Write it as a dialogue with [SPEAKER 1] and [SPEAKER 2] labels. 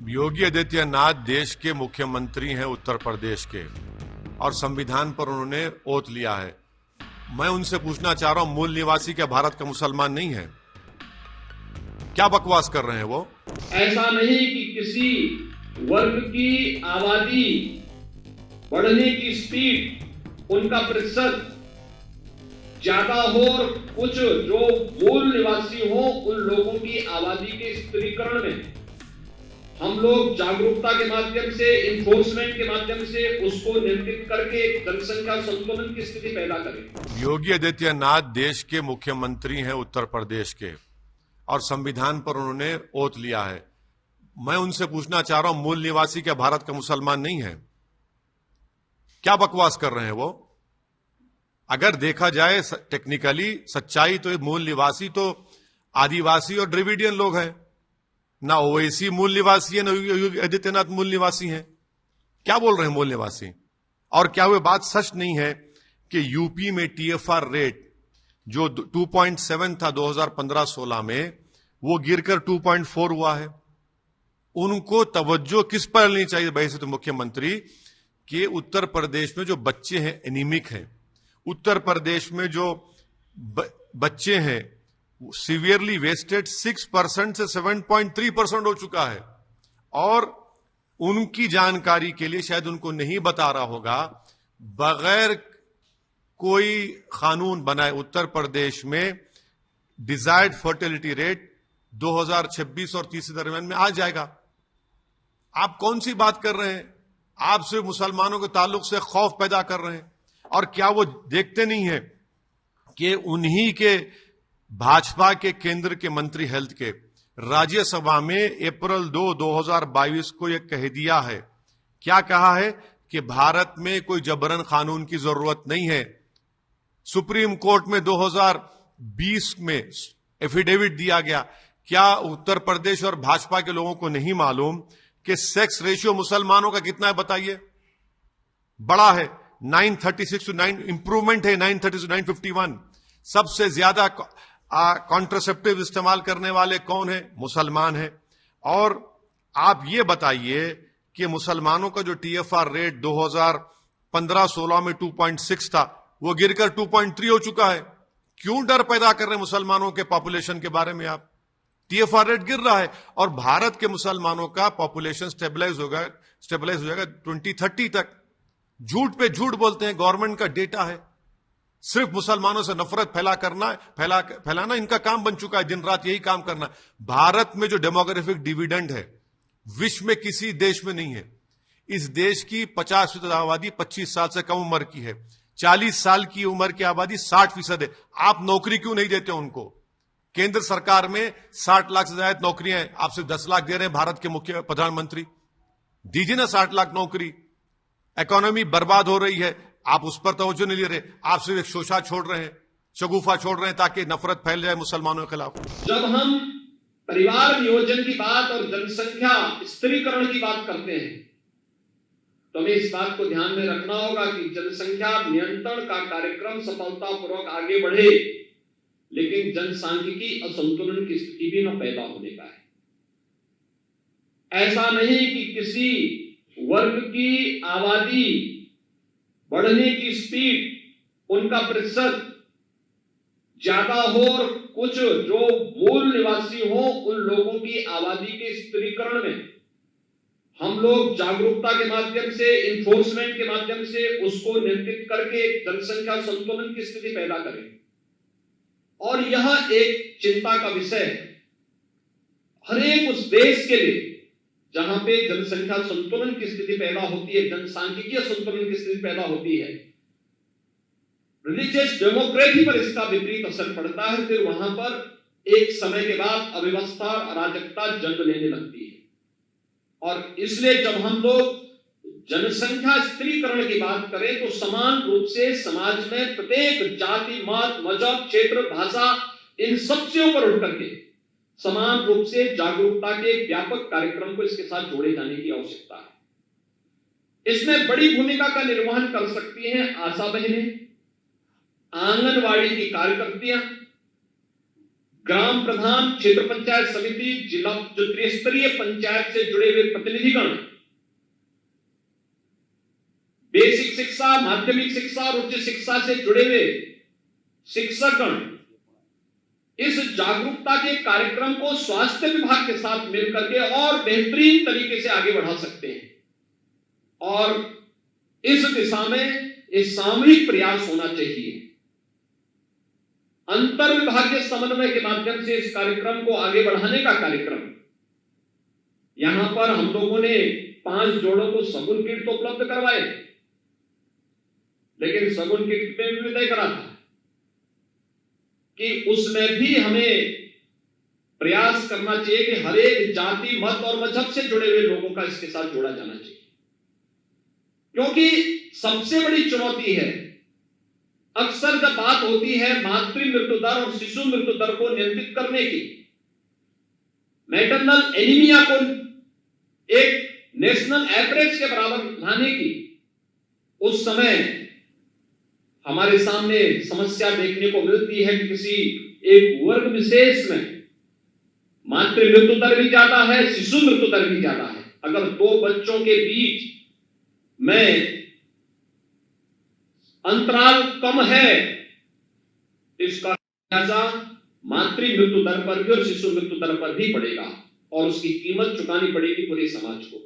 [SPEAKER 1] योगी आदित्यनाथ देश के मुख्यमंत्री हैं उत्तर प्रदेश के और संविधान पर उन्होंने ओथ लिया है। मैं उनसे पूछना चाह रहा हूं, मूल निवासी क्या भारत का मुसलमान नहीं है? क्या बकवास कर रहे हैं वो?
[SPEAKER 2] ऐसा नहीं कि किसी वर्ग की आबादी बढ़ने की स्पीड, उनका प्रतिशत ज्यादा हो और कुछ जो मूल निवासी हो उन लोगों की आबादी के स्त्रीकरण में हम लोग जागरूकता के माध्यम से, इन्फोर्समेंट के माध्यम से उसको नियंत्रित करके जनसंख्या संतुलन की स्थिति पैदा करें।
[SPEAKER 1] योगी आदित्यनाथ देश के मुख्यमंत्री हैं उत्तर प्रदेश के और संविधान पर उन्होंने ओथ लिया है। मैं उनसे पूछना चाह रहा हूं, मूल निवासी क्या भारत का मुसलमान नहीं है? क्या बकवास कर रहे हैं वो? अगर देखा जाए टेक्निकली सच्चाई तो मूल निवासी तो आदिवासी और द्रविडियन लोग हैं। ना ओवैसी मूल निवासी है, ना योगी आदित्यनाथ मूल निवासी हैं। क्या बोल रहे हैं मूल निवासी? और क्या वो बात सच नहीं है कि यूपी में टीएफआर रेट जो 2.7 था 2015-16 में, वो गिरकर 2.4 हुआ है। उनको तवज्जो किस पर लेनी चाहिए वैसे तो मुख्यमंत्री, कि उत्तर प्रदेश में जो बच्चे हैं एनीमिक हैं, उत्तर प्रदेश में जो बच्चे हैं सीवियरली वेस्टेड 6% से 7.3% हो चुका है। और उनकी जानकारी के लिए शायद उनको नहीं बता रहा होगा, बगैर कोई कानून बनाए उत्तर प्रदेश में डिजायर्ड फर्टिलिटी रेट 2026 और 30 के दरमियान में आ जाएगा। आप कौन सी बात कर रहे हैं? आप सिर्फ मुसलमानों के ताल्लुक से खौफ पैदा कर रहे हैं। और क्या वो देखते नहीं है कि उन्हीं के भाजपा के केंद्र के मंत्री हेल्थ के राज्यसभा में अप्रैल 2, 2022 को यह कह दिया है। क्या कहा है? कि भारत में कोई जबरन कानून की जरूरत नहीं है। सुप्रीम कोर्ट में 2020 में एफिडेविट दिया गया। क्या उत्तर प्रदेश और भाजपा के लोगों को नहीं मालूम कि सेक्स रेशियो मुसलमानों का कितना है? बताइए। बड़ा है, 936 to 9, इंप्रूवमेंट है 930 to 951। सबसे ज्यादा कॉन्ट्रासेप्टिव इस्तेमाल करने वाले कौन है? मुसलमान है। और आप ये बताइए कि मुसलमानों का जो टीएफआर रेट 2015-16 में 2.6 था, वो गिरकर 2.3 हो चुका है। क्यों डर पैदा कर रहे हैं मुसलमानों के पॉपुलेशन के बारे में आप? टीएफआर रेट गिर रहा है और भारत के मुसलमानों का पॉपुलेशन स्टेबलाइज हो जाएगा 2030 तक। झूठ पे झूठ बोलते हैं, गवर्नमेंट का डेटा है। सिर्फ मुसलमानों से नफरत फैलाना इनका काम बन चुका है, दिन रात यही काम करना। भारत में जो डेमोग्राफिक डिविडेंड है, विश्व में किसी देश में नहीं है। इस देश की 50% आबादी 25 साल से कम उम्र की है। 40 साल की उम्र की आबादी 60% है। आप नौकरी क्यों नहीं देते उनको? केंद्र सरकार में 60 लाख से ज्यादा नौकरियां हैं, आप सिर्फ 10 लाख दे रहे हैं। भारत के मुख्य प्रधानमंत्री, दीजिए ना 60 लाख नौकरी। इकोनॉमी बर्बाद हो रही है, आप उस पर तवज्जो नहीं ले रहे। आप सिर्फ एक शोषा छोड़ रहे हैं, शगुफा छोड़ रहे हैं ताकि नफरत फैल जाए मुसलमानों के खिलाफ।
[SPEAKER 2] जब हम परिवार नियोजन की बात और जनसंख्या स्त्रीकरण की बात करते हैं तो हमें इस बात को ध्यान में रखना होगा कि जनसंख्या नियंत्रण का कार्यक्रम सफलतापूर्वक आगे बढ़े, लेकिन जनसांख्यिकी असंतुलन की स्थिति भी न पैदा होने का है। ऐसा नहीं कि किसी वर्ग की आबादी बढ़ने की स्पीड, उनका प्रतिशत ज्यादा हो और कुछ जो मूल निवासी हो उन लोगों की आबादी के स्त्रीकरण में हम लोग जागरूकता के माध्यम से, इन्फोर्समेंट के माध्यम से उसको नियंत्रित करके जनसंख्या संतुलन की स्थिति पैदा करें। और यह एक चिंता का विषय है हर एक उस देश के लिए जहां पे जनसंख्या संतुलन की स्थिति पैदा होती है, जनसांख्यिकीय संतुलन की स्थिति पैदा होती है। रिलीजियस डेमोक्रेसी पर इसका विपरीत असर पड़ता है। फिर वहां पर एक समय के बाद अव्यवस्था, अराजकता जन्म लेने लगती है। और इसलिए जब हम लोग जनसंख्या स्त्रीकरण की बात करें तो समान रूप से समाज में प्रत्येक जाति, मत, मजहब, क्षेत्र, भाषा, इन सब से ऊपर उठ करके समान रूप से जागरूकता के व्यापक कार्यक्रम को इसके साथ जोड़े जाने की आवश्यकता है। इसमें बड़ी भूमिका का निर्वहन कर सकती हैं आशा बहनें, आंगनवाड़ी की कार्यकर्तियां, ग्राम प्रधान, क्षेत्र पंचायत समिति, जिला जो त्रिस्तरीय पंचायत से जुड़े हुए प्रतिनिधिगण, बेसिक शिक्षा, माध्यमिक शिक्षा और उच्च शिक्षा से जुड़े हुए शिक्षकगण इस जागरूकता के कार्यक्रम को स्वास्थ्य विभाग के साथ मिलकर के और बेहतरीन तरीके से आगे बढ़ा सकते हैं। और इस दिशा में एक सामूहिक प्रयास होना चाहिए। अंतर विभागीय समन्वय के माध्यम से इस कार्यक्रम को आगे बढ़ाने का कार्यक्रम, यहां पर हम लोगों ने 5 जोड़ों को सगुन किट तो उपलब्ध करवाए, लेकिन सगुन किट में भी तय करा था कि उसमें भी हमें प्रयास करना चाहिए कि हर एक जाति, मत और मजहब से जुड़े हुए लोगों का इसके साथ जोड़ा जाना चाहिए। क्योंकि सबसे बड़ी चुनौती है, अक्सर जब बात होती है मातृ मृत्यु दर और शिशु मृत्यु दर को नियंत्रित करने की, मैटरनल एनीमिया को एक नेशनल एवरेज के बराबर लाने की, उस समय हमारे सामने समस्या देखने को मिलती है कि किसी एक वर्ग विशेष में मातृ मृत्यु दर भी ज्यादा है, शिशु मृत्यु दर भी ज्यादा है। अगर 2 बच्चों के बीच में अंतराल कम है, इसका लिहाजा मातृ मृत्यु दर पर भी और शिशु मृत्यु दर पर भी पड़ेगा और उसकी कीमत चुकानी पड़ेगी पूरे समाज को।